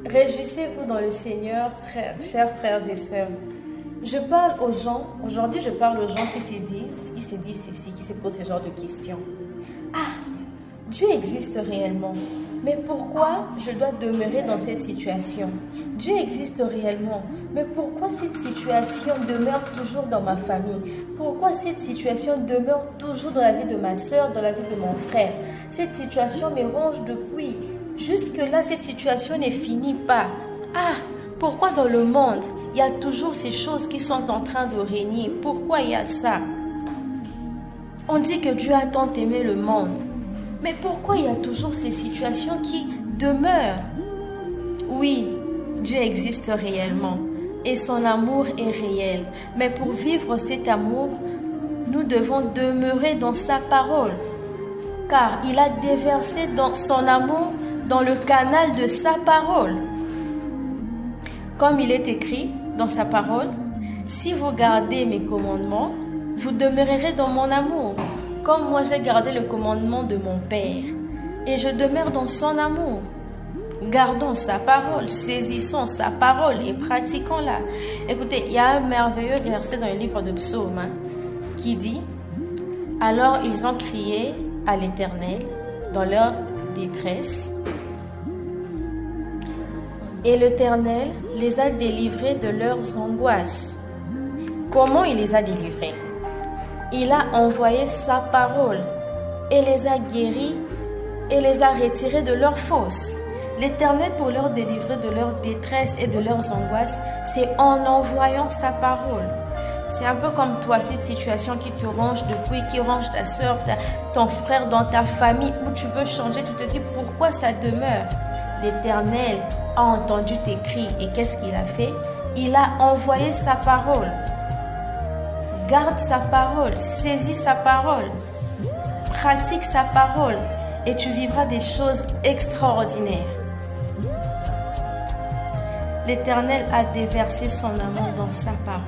Réjouissez-vous dans le Seigneur, chers frères et sœurs. Je parle aux gens, aujourd'hui je parle aux gens qui se disent ceci, qui se posent ce genre de questions. Ah, Dieu existe réellement, mais pourquoi je dois demeurer dans cette situation? Dieu existe réellement, mais pourquoi cette situation demeure toujours dans ma famille? Pourquoi cette situation demeure toujours dans la vie de ma soeur, dans la vie de mon frère? Cette situation me ronge depuis. Jusque-là, cette situation ne finit pas. Ah, pourquoi dans le monde, il y a toujours ces choses qui sont en train de régner? Pourquoi il y a ça? On dit que Dieu a tant aimé le monde. Mais pourquoi il y a toujours ces situations qui demeurent? Oui, Dieu existe réellement et son amour est réel. Mais pour vivre cet amour, nous devons demeurer dans sa parole. Car il a déversé dans son amour dans le canal de sa parole. Comme il est écrit dans sa parole, si vous gardez mes commandements, vous demeurerez dans mon amour, comme moi j'ai gardé le commandement de mon Père, et je demeure dans son amour. Gardons sa parole, saisissons sa parole et pratiquons-la. Écoutez, il y a un merveilleux verset dans le livre de Psaumes qui dit « Alors ils ont crié à l'Éternel dans leur détresse, et l'Éternel les a délivrés de leurs angoisses. » Comment il les a délivrés? Il a envoyé sa parole et les a guéris et les a retirés de leurs fosses. L'Éternel, pour leur délivrer de leur détresse et de leurs angoisses, c'est en envoyant sa parole. C'est un peu comme toi, cette situation qui te ronge depuis, qui ronge ta soeur, ton frère dans ta famille, où tu veux changer, tu te dis pourquoi ça demeure. L'Éternel a entendu tes cris et qu'est-ce qu'il a fait? Il a envoyé sa parole. Garde sa parole, saisis sa parole, pratique sa parole et tu vivras des choses extraordinaires. L'Éternel a déversé son amour dans sa parole.